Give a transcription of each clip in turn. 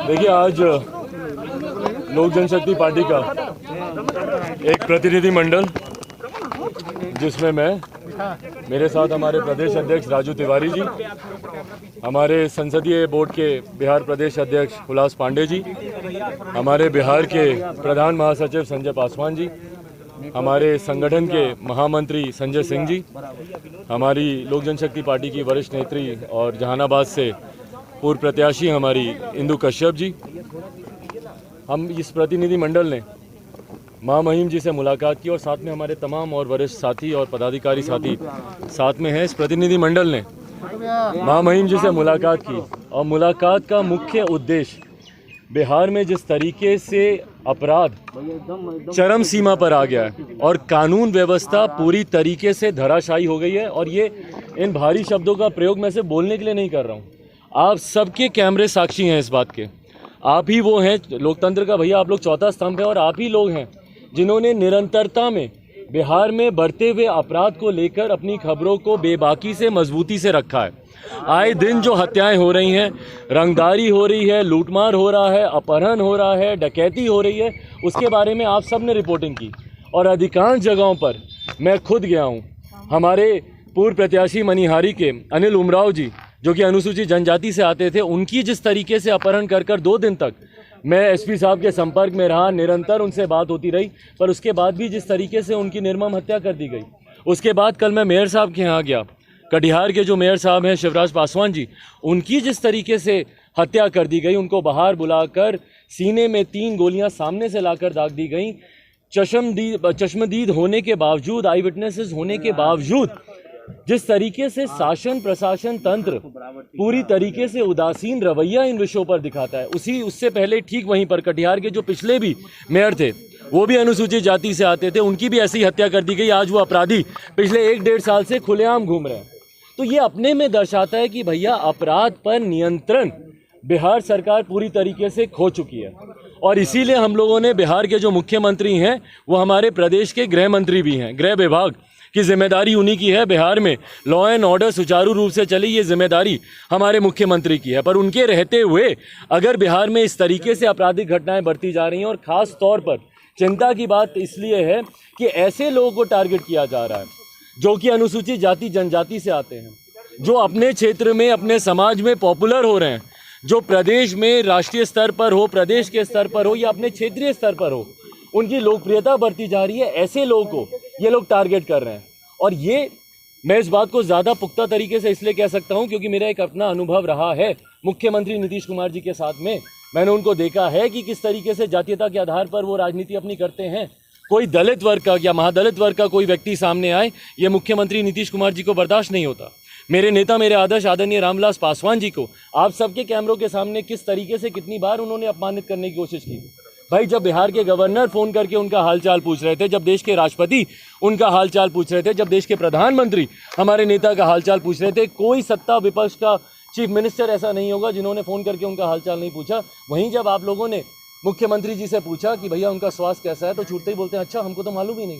देखिए, आज लोक जनशक्ति पार्टी का एक प्रतिनिधि मंडल, जिसमें मैं, मेरे साथ हमारे प्रदेश अध्यक्ष राजू तिवारी जी, हमारे संसदीय बोर्ड के बिहार प्रदेश अध्यक्ष हुलास पांडे जी, हमारे बिहार के प्रधान महासचिव संजय पासवान जी, हमारे संगठन के महामंत्री संजय सिंह जी, हमारी लोक जनशक्ति पार्टी की वरिष्ठ नेत्री और जहानाबाद से पूर्व प्रत्याशी हमारी इंदु कश्यप जी, हम इस प्रतिनिधि मंडल ने मां महिम जी से मुलाकात की और साथ में हमारे तमाम और वरिष्ठ साथी और पदाधिकारी साथी साथ में हैं। इस प्रतिनिधि मंडल ने मां महिम जी से मुलाकात की और मुलाकात का मुख्य उद्देश्य बिहार में जिस तरीके से अपराध चरम सीमा पर आ गया है और कानून व्यवस्था पूरी तरीके से धराशायी हो गई है, और ये इन भारी शब्दों का प्रयोग मैं सिर्फ बोलने के लिए नहीं कर रहा हूँ, आप सबके कैमरे साक्षी हैं इस बात के। आप ही वो हैं लोकतंत्र का, भैया आप लोग चौथा स्तंभ है, और आप ही लोग हैं जिन्होंने निरंतरता में बिहार में बढ़ते हुए अपराध को लेकर अपनी खबरों को बेबाकी से मजबूती से रखा है। आए दिन जो हत्याएं हो रही हैं, रंगदारी हो रही है, लूटमार हो रहा है, अपहरण हो रहा है, डकैती हो रही है, उसके बारे में आप सब ने रिपोर्टिंग की और अधिकांश जगहों पर मैं खुद गया हूं। हमारे पूर्व प्रत्याशी मनिहारी के अनिल उमराव जी, जो कि अनुसूचित जनजाति से आते थे, उनकी जिस तरीके से अपहरण कर 2 दिन तक मैं एसपी साहब के संपर्क में रहा, निरंतर उनसे बात होती रही, पर उसके बाद भी जिस तरीके से उनकी निर्मम हत्या कर दी गई। उसके बाद कल मैं मेयर साहब के यहाँ गया, कटिहार के जो मेयर साहब हैं शिवराज पासवान जी, उनकी जिस तरीके से हत्या कर दी गई, उनको बाहर बुलाकर सीने में 3 गोलियां सामने से लाकर दाग दी गई, चश्मदीद होने के बावजूद, आई विटनेसेस होने के बावजूद जिस तरीके से शासन प्रशासन तंत्र पूरी तरीके से उदासीन रवैया इन विषयों पर दिखाता है। उससे पहले ठीक वहीं पर कटिहार के जो पिछले भी मेयर थे, वो भी अनुसूचित जाति से आते थे, उनकी भी ऐसी हत्या कर दी गई। आज वो अपराधी पिछले 1-1.5 साल से खुलेआम घूम रहे हैं। तो ये अपने में दर्शाता है कि भैया अपराध पर नियंत्रण बिहार सरकार पूरी तरीके से खो चुकी है, और इसीलिए हम लोगों ने बिहार के जो मुख्यमंत्री हैं वो हमारे प्रदेश के गृह मंत्री भी हैं। गृह विभाग की जिम्मेदारी उन्हीं की है। बिहार में लॉ एंड ऑर्डर सुचारू रूप से चले, ये जिम्मेदारी हमारे मुख्यमंत्री की है। पर उनके रहते हुए अगर बिहार में इस तरीके से आपराधिक घटनाएं बढ़ती जा रही हैं, और ख़ास तौर पर चिंता की बात इसलिए है कि ऐसे लोगों को टारगेट किया जा रहा है जो कि अनुसूचित जाति जनजाति से आते हैं, जो अपने क्षेत्र में अपने समाज में पॉपुलर हो रहे हैं, जो प्रदेश में राष्ट्रीय स्तर पर हो, प्रदेश के स्तर पर हो या अपने क्षेत्रीय स्तर पर हो, उनकी लोकप्रियता बढ़ती जा रही है। ऐसे लोगों को ये लोग टारगेट कर रहे हैं, और ये मैं इस बात को ज़्यादा पुख्ता तरीके से इसलिए कह सकता हूं क्योंकि मेरा एक अपना अनुभव रहा है मुख्यमंत्री नीतीश कुमार जी के साथ में। मैंने उनको देखा है कि किस तरीके से जातीयता के आधार पर वो राजनीति अपनी करते हैं। कोई दलित वर्ग का या महादलित वर्ग का कोई व्यक्ति सामने आए, ये मुख्यमंत्री नीतीश कुमार जी को बर्दाश्त नहीं होता। मेरे नेता, मेरे आदर्श आदरणीय रामविलास पासवान जी को आप सबके कैमरों के सामने किस तरीके से कितनी बार उन्होंने अपमानित करने की कोशिश की। भाई, जब बिहार के गवर्नर फ़ोन करके उनका हालचाल पूछ रहे थे, जब देश के राष्ट्रपति उनका हालचाल पूछ रहे थे, जब देश के प्रधानमंत्री हमारे नेता का हालचाल पूछ रहे थे, कोई सत्ता विपक्ष का चीफ मिनिस्टर ऐसा नहीं होगा जिन्होंने फ़ोन करके उनका हालचाल नहीं पूछा। वहीं जब आप लोगों ने मुख्यमंत्री जी से पूछा कि भैया उनका स्वास्थ्य कैसा है, तो छूटते ही बोलते हैं अच्छा हमको तो मालूम ही नहीं।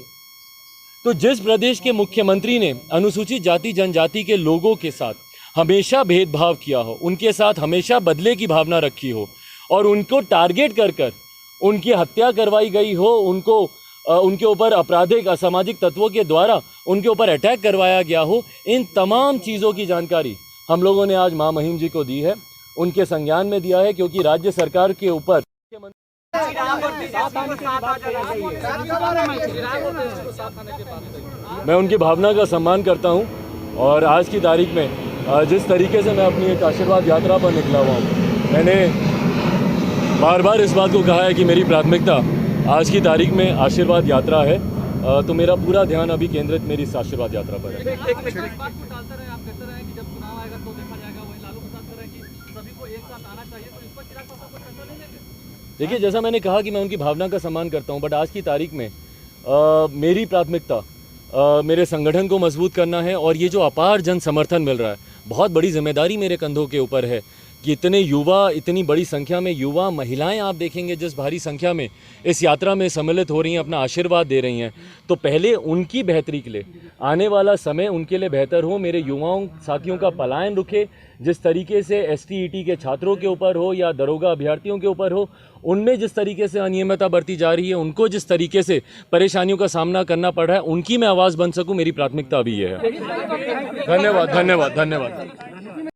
तो जिस प्रदेश के मुख्यमंत्री ने अनुसूचित जाति जनजाति के लोगों के साथ हमेशा भेदभाव किया हो, उनके साथ हमेशा बदले की भावना रखी हो, और उनको टारगेट कर उनकी हत्या करवाई गई हो, उनके ऊपर आपराधिक असामाजिक तत्वों के द्वारा उनके ऊपर अटैक करवाया गया हो, इन तमाम चीज़ों की जानकारी हम लोगों ने आज मां महिम जी को दी है, उनके संज्ञान में दिया है, क्योंकि राज्य सरकार के ऊपर मैं उनकी भावना का सम्मान करता हूं। और आज की तारीख में जिस तरीके से मैं अपनी एक आशीर्वाद यात्रा पर निकला हुआ हूँ, मैंने बार बार इस बात को कहा है कि मेरी प्राथमिकता आज की तारीख में आशीर्वाद यात्रा है, तो मेरा पूरा ध्यान अभी केंद्रित मेरी इस आशीर्वाद यात्रा पर है। देखिए, जैसा मैंने कहा कि मैं उनकी भावना का सम्मान करता हूं, बट आज की तारीख में मेरी प्राथमिकता मेरे संगठन को मजबूत करना है, और ये जो अपार जन समर्थन मिल रहा है, बहुत बड़ी जिम्मेदारी मेरे कंधों के ऊपर है कि इतने युवा, इतनी बड़ी संख्या में युवा महिलाएं आप देखेंगे जिस भारी संख्या में इस यात्रा में सम्मिलित हो रही हैं, अपना आशीर्वाद दे रही हैं, तो पहले उनकी बेहतरी के लिए, आने वाला समय उनके लिए बेहतर हो, मेरे युवाओं साथियों का पलायन रुके, जिस तरीके से STET के छात्रों के ऊपर हो या दरोगा अभ्यर्थियों के ऊपर हो, उनमें जिस तरीके से अनियमितता बढ़ती जा रही है, उनको जिस तरीके से परेशानियों का सामना करना पड़ रहा है, उनकी मैं आवाज़ बन सकूं, मेरी प्राथमिकता अभी ये है। धन्यवाद, धन्यवाद, धन्यवाद।